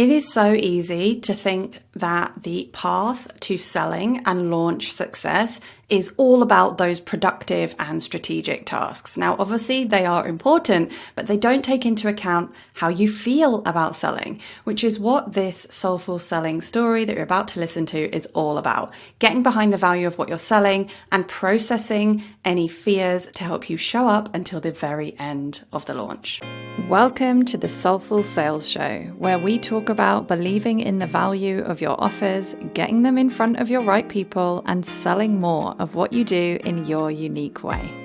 It is so easy to think that the path to selling and launch success is all about those productive and strategic tasks. Now, obviously, they are important, but they don't take into account how you feel about selling, which is what this soulful selling story that you're about to listen to is all about. Getting behind the value of what you're selling and processing any fears to help you show up until the very end of the launch. Welcome to the Soulful Sales Show, where we talk about believing in the value of your offers, getting them in front of your right people, and selling more of what you do in your unique way.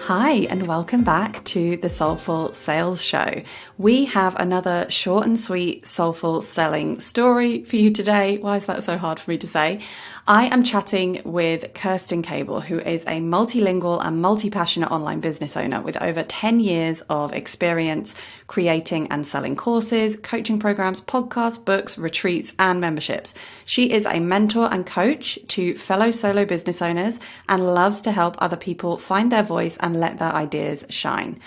Hi, and welcome back to the Soulful Sales Show. We have another short and sweet soulful selling story for you today. Why is that so hard for me to say? I am chatting with Kerstin, who is a multilingual and multi-passionate online business owner with over 10 years of experience creating and selling courses, coaching programs, podcasts, books, retreats, and memberships. She is a mentor and coach to fellow solo business owners and loves to help other people find their voice and let their ideas shine.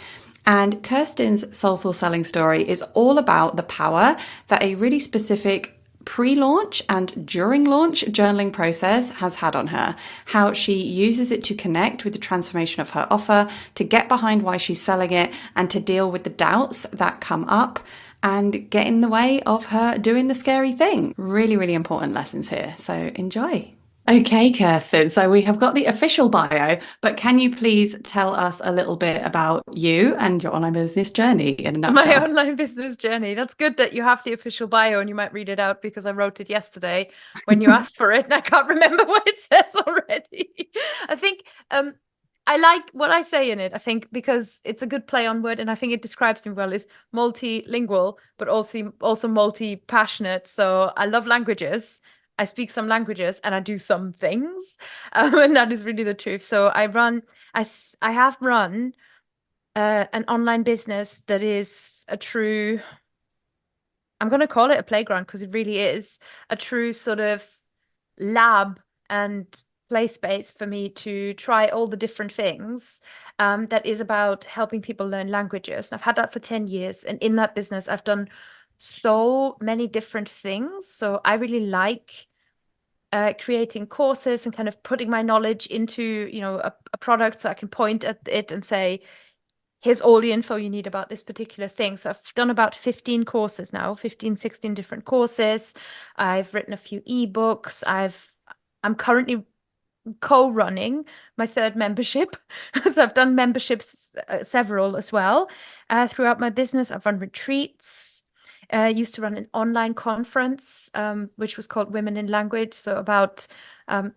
And Kerstin's soulful selling story is all about the power that a really specific pre-launch and during launch journaling process has had on her, how she uses it to connect with the transformation of her offer, to get behind why she's selling it, and to deal with the doubts that come up and get in the way of her doing the scary thing. Really, really important lessons here. So enjoy. Okay, Kerstin, so we have got the official bio, but can you please tell us a little bit about you and your online business journey in a nutshell? My online business journey. That's good that you have the official bio and you might read it out because I wrote it yesterday when you asked for it and I can't remember what it says already. I think I like what I say in it. I think because it's a good play on word and I think it describes me well is multilingual, but also multi-passionate. So I love languages. I speak some languages and I do some things. And that is really the truth. So I have run an online business that is a true, I'm going to call it a playground because it really is a true sort of lab and play space for me to try all the different things that is about helping people learn languages. And I've had that for 10 years. And in that business, I've done so many different things. So I really like creating courses and kind of putting my knowledge into, a product so I can point at it and say, here's all the info you need about this particular thing. So I've done about 15 courses now, 15, 16 different courses. I've written a few ebooks. I'm currently co-running my third membership. So I've done memberships, several as well. Throughout my business, I've run retreats. Used to run an online conference, which was called Women in Language. So about there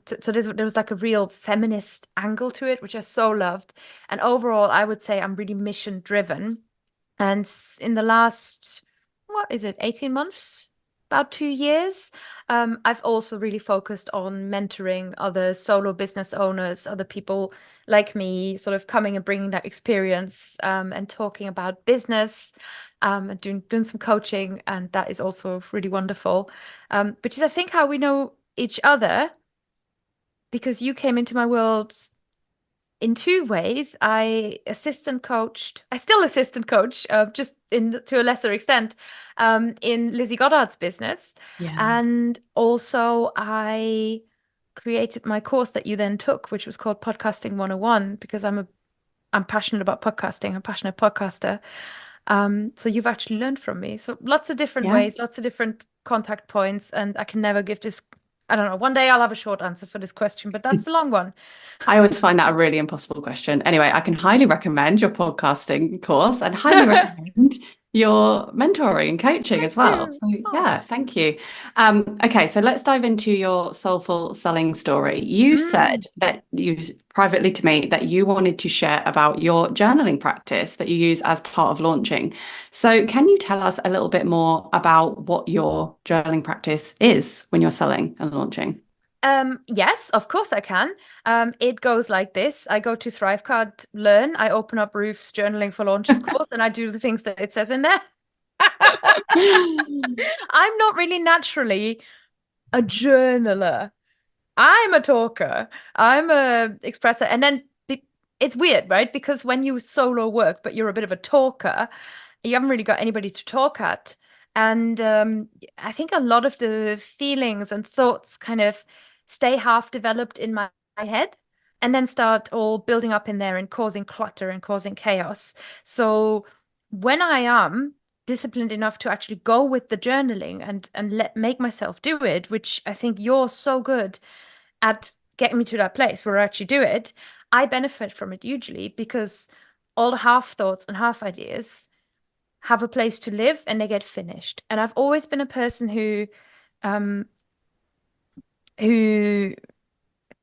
was like a real feminist angle to it, which I so loved. And overall, I would say I'm really mission driven. And in the last, 18 months? About 2 years, I've also really focused on mentoring other solo business owners, other people like me, sort of coming and bringing that experience and talking about business and doing some coaching. And that is also really wonderful, which is, I think, how we know each other because you came into my world in two ways. I still assistant coach, just to a lesser extent, in Lizzie Goddard's business. Yeah. And also I created my course that you then took, which was called Podcasting 101, because I'm passionate about podcasting. I'm a passionate podcaster. So you've actually learned from me. So lots of different ways, lots of different contact points, and I can never give this. I don't know. One day I'll have a short answer for this question, but that's a long one. I always find that a really impossible question. Anyway, I can highly recommend your podcasting course and highly recommend your mentoring and coaching as well. So yeah, thank you. Okay, so let's dive into your soulful selling story. You said that you privately to me that you wanted to share about your journaling practice that you use as part of launching. So can you tell us a little bit more about what your journaling practice is when you're selling and launching? Yes, of course I can. It goes like this. I go to Thrivecard Learn. I open up Ruth's Journaling for Launches course and I do the things that it says in there. I'm not really naturally a journaler. I'm a talker. I'm a expresser. And then it's weird, right? Because when you solo work, but you're a bit of a talker, you haven't really got anybody to talk at. And I think a lot of the feelings and thoughts kind of stay half developed in my head and then start all building up in there and causing clutter and causing chaos. So when I am disciplined enough to actually go with the journaling and make myself do it, which I think you're so good at getting me to that place where I actually do it, I benefit from it hugely because all the half thoughts and half ideas have a place to live and they get finished. And I've always been a person um who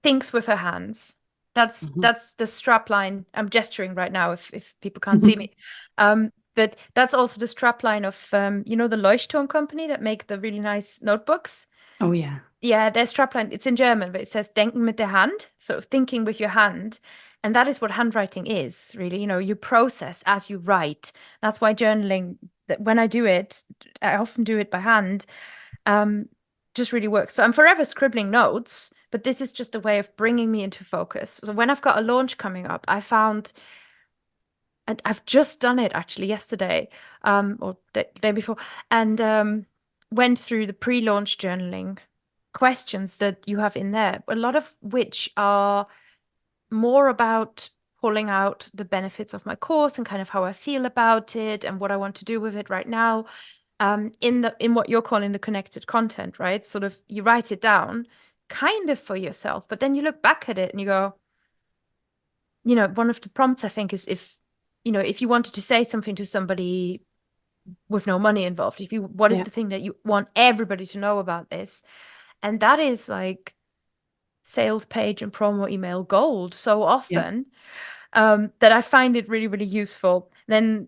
thinks with her hands. Mhm. That's the strap line. I'm gesturing right now if people can't see me. But that's also the strap line of the Leuchtturm company that make the really nice notebooks. Oh, yeah. Yeah, their strapline, it's in German, but it says denken mit der Hand, so thinking with your hand. And that is what handwriting is, really. You process as you write. That's why journaling, that when I do it, I often do it by hand, um, just really works. So I'm forever scribbling notes, but this is just a way of bringing me into focus. So when I've got a launch coming up, I found, and I've just done it actually yesterday, or the day before, and went through the pre-launch journaling questions that you have in there, a lot of which are more about pulling out the benefits of my course and kind of how I feel about it and what I want to do with it right now. In what you're calling the connected content, right? Sort of you write it down kind of for yourself, but then you look back at it and you go, one of the prompts I think is if you wanted to say something to somebody with no money involved, what is Yeah. the thing that you want everybody to know about this? And that is like sales page and promo email gold so Yeah. often that I find it really, really useful. Then,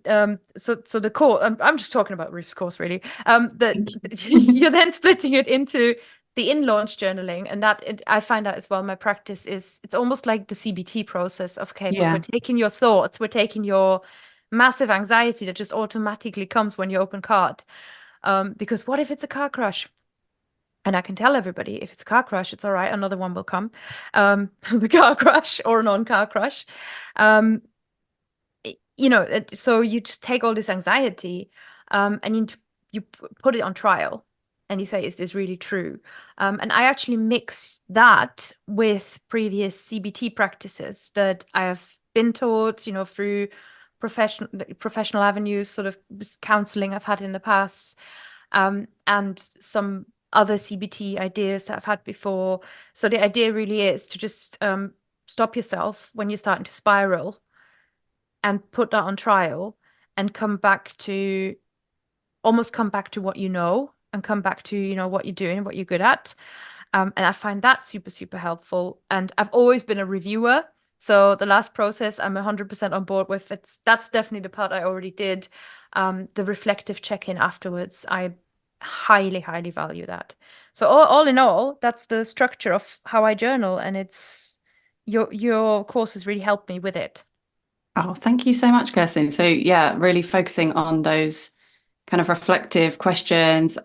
so the course, I'm just talking about Ruth's course, really. That Thank you. you're then splitting it into the in-launch journaling, and I find out as well. My practice is it's almost like the CBT process of okay, but we're Yeah. taking your thoughts, we're taking your massive anxiety that just automatically comes when you open cart. Because what if it's a car crash? And I can tell everybody if it's a car crash, it's all right. Another one will come. The car crash or a non-car crash. Um, so you just take all this anxiety, and you put it on trial, and you say, "Is this really true?" And I actually mix that with previous CBT practices that I have been taught, through professional avenues, sort of counseling I've had in the past, and some other CBT ideas that I've had before. So the idea really is to just stop yourself when you're starting to spiral and put that on trial and come back to what you know and come back to, what you're doing, what you're good at. And I find that super, super helpful. And I've always been a reviewer. So the last process I'm 100% on board with. That's definitely the part I already did. The reflective check-in afterwards, I highly, highly value that. So all in all, that's the structure of how I journal, and it's your course has really helped me with it. Oh, thank you so much, Kerstin. So, yeah, really focusing on those kind of reflective questions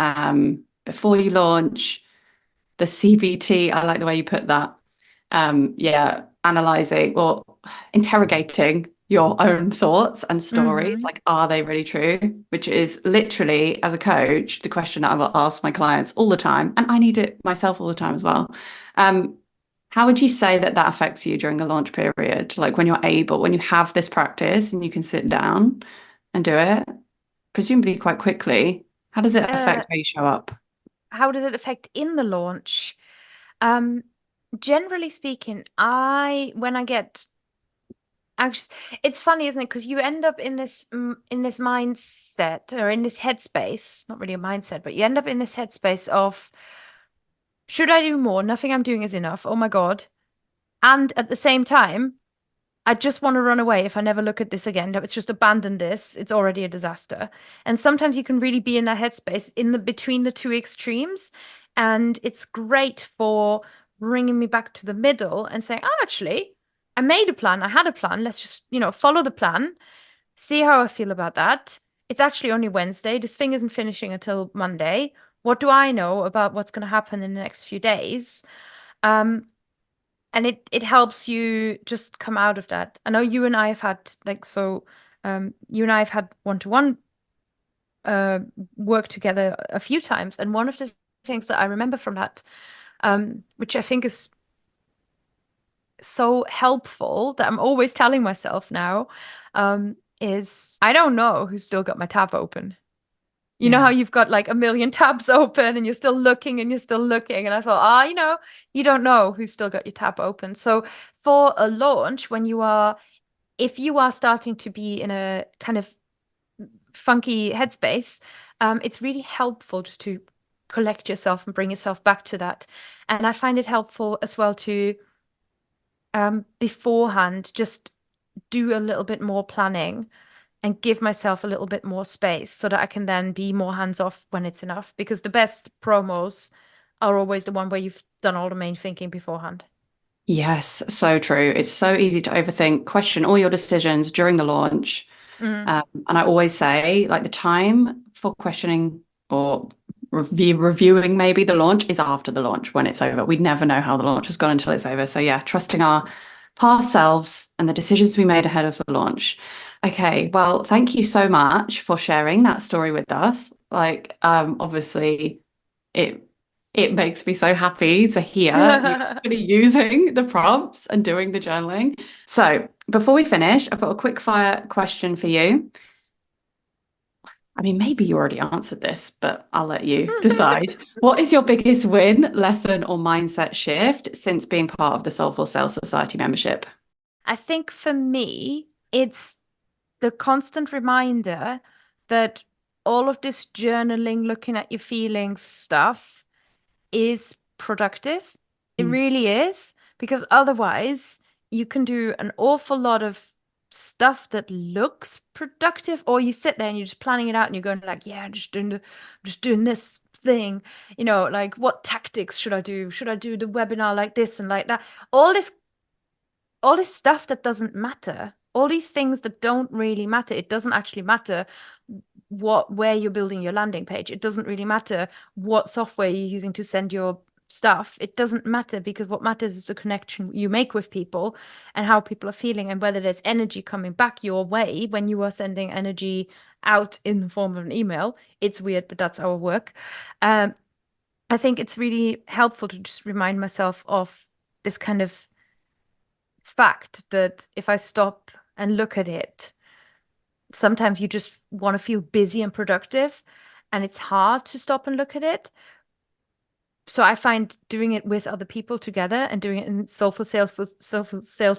before you launch, the CBT. I like the way you put that. Yeah, analyzing or interrogating your own thoughts and stories. Mm-hmm. Like, are they really true? Which is literally, as a coach, the question that I will ask my clients all the time. And I need it myself all the time as well. Um, how would you say that that affects you during the launch period? Like when you're able, when you have this practice and you can sit down and do it, presumably quite quickly, how does it Uh, affect how you show up? how does it affect in the launch? Um, Generally speaking, when I get actually, it's funny, isn't it? Because you end up in this mindset or in this headspace, not really a mindset, but you end up in this headspace of should I do more? Nothing I'm doing is enough. Oh my God. And at the same time, I just want to run away if I never look at this again. Let's just abandon this. It's already a disaster. And sometimes you can really be in that headspace in the between the two extremes. And it's great for bringing me back to the middle and saying, oh, actually, I made a plan. I had a plan. Let's just, follow the plan, see how I feel about that. It's actually only Wednesday. This thing isn't finishing until Monday. What do I know about what's going to happen in the next few days? Um, and it helps you just come out of that. I know you and I have had you and I have had one-to-one uh, worked together a few times, and one of the things that I remember from that, which I think is so helpful that I'm always telling myself now, is I don't know who's still got my tab open. You know how Yeah. you've got like a million tabs open and you're still looking and you're still looking. And I thought, ah, you don't know who's still got your tab open. So for a launch, if you are starting to be in a kind of funky headspace, it's really helpful just to collect yourself and bring yourself back to that. And I find it helpful as well to beforehand just do a little bit more planning and give myself a little bit more space so that I can then be more hands off when it's enough. Because the best promos are always the one where you've done all the main thinking beforehand. Yes, so true. It's so easy to overthink, question all your decisions during the launch. Mm. And I always say, like, the time for questioning or reviewing maybe the launch is after the launch when it's over. We never know how the launch has gone until it's over. So, yeah, trusting our past selves and the decisions we made ahead of the launch. Okay, well, thank you so much for sharing that story with us. Like, obviously, it it makes me so happy to hear you actually using the prompts and doing the journaling. So, before we finish, I've got a quick fire question for you. I mean, maybe you already answered this, but I'll let you decide. What is your biggest win, lesson, or mindset shift since being part of the Soulful Sales Society membership? I think for me, it's the constant reminder that all of this journaling, looking at your feelings stuff is productive. It Mm. really is, because otherwise you can do an awful lot of stuff that looks productive, or you sit there and you're just planning it out and you're going like, yeah, just doing this thing, like what tactics should I do? Should I do the webinar like this and like that? All this all this stuff that doesn't matter, all these things that don't really matter. It doesn't actually matter where you're building your landing page. It doesn't really matter what software you're using to send your stuff. It doesn't matter, because what matters is the connection you make with people and how people are feeling, and whether there's energy coming back your way when you are sending energy out in the form of an email. It's weird, but that's our work. Um, I think it's really helpful to just remind myself of this kind of fact that if I stop and look at it, sometimes you just want to feel busy and productive, and it's hard to stop and look at it. So I find doing it with other people together, and doing it in Soulful Sales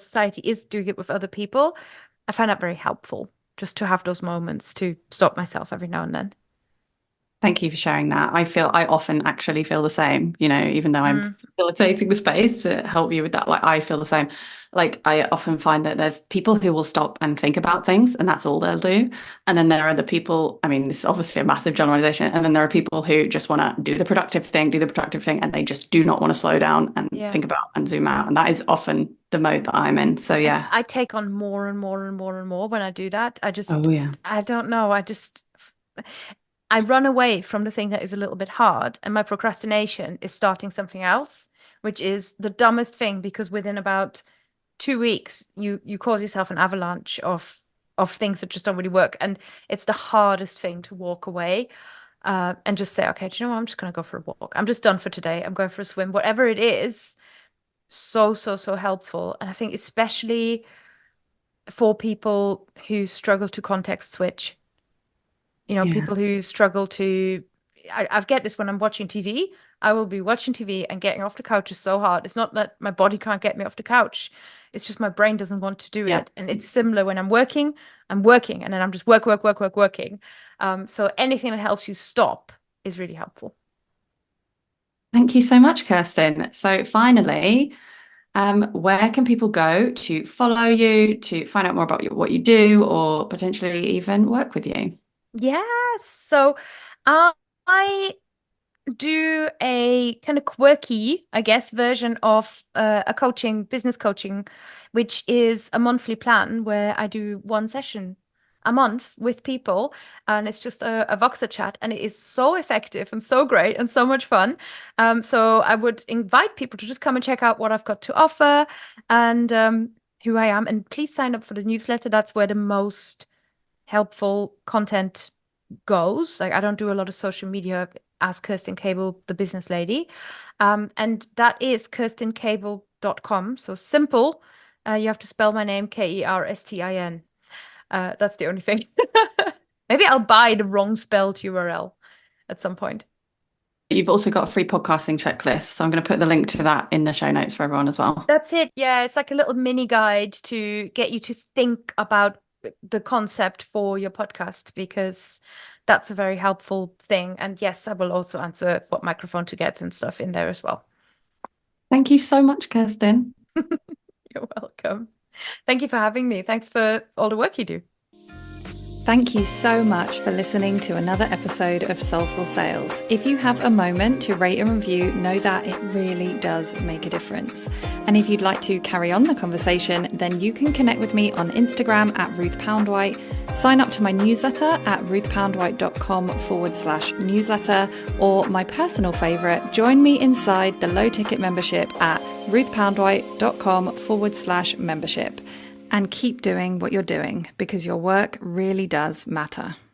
Society is doing it with other people. I find that very helpful, just to have those moments to stop myself every now and then. Thank you for sharing that. I often actually feel the same, even though I'm Mm, facilitating the space to help you with that. Like, I feel the same. Like, I often find that there's people who will stop and think about things, and that's all they'll do. And then there are the people, I mean, this is obviously a massive generalization. And then there are people who just want to do the productive thing, and they just do not want to slow down and yeah. think about and zoom out. And that is often the mode that I'm in. So, And yeah. I take on more and more and more and more when I do that. Oh, yeah. I don't know. I run away from the thing that is a little bit hard, and my procrastination is starting something else, which is the dumbest thing, because within about 2 weeks, you cause yourself an avalanche of things that just don't really work, and it's the hardest thing to walk away, and just say, okay, do you know what? I'm just gonna go for a walk. I'm just done for today. I'm going for a swim. Whatever it is, so helpful, and I think especially for people who struggle to context switch. Yeah. People who struggle to. I get this when I'm watching TV. I will be watching TV, and getting off the couch is so hard. It's not that my body can't get me off the couch. It's just my brain doesn't want to do Yeah. it. And it's similar when I'm working, and then I'm just working. So anything that helps you stop is really helpful. Thank you so much, Kerstin. So, finally, where can people go to follow you, to find out more about what you do, or potentially even work with you? Yes. So I do a kind of quirky, I guess, version of a business coaching, which is a monthly plan where I do one session a month with people, and it's just a Voxer chat, and it is so effective and so great and so much fun. So I would invite people to just come and check out what I've got to offer, and who I am, and please sign up for the newsletter. That's where the most helpful content goes. Like I don't do a lot of social media as Kerstin Cable, the business lady. And that is kirstincable.com. So simple. You have to spell my name Kerstin. That's the only thing. Maybe I'll buy the wrong spelled URL at some point. You've also got a free podcasting checklist, so I'm going to put the link to that in the show notes for everyone as well. That's it. Yeah, it's like a little mini guide to get you to think about the concept for your podcast, because that's a very helpful thing. And yes, I will also answer what microphone to get and stuff in there as well. Thank you so much, Kerstin. You're welcome. Thank you for having me. Thanks for all the work you do. Thank you so much for listening to another episode of Soulful Sales. If you have a moment to rate and review, know that it really does make a difference. And if you'd like to carry on the conversation, then you can connect with me on Instagram at Ruth Poundwhite, sign up to my newsletter at ruthpoundwhite.com/newsletter, or my personal favorite, join me inside the low ticket membership at ruthpoundwhite.com/membership. And keep doing what you're doing, because your work really does matter.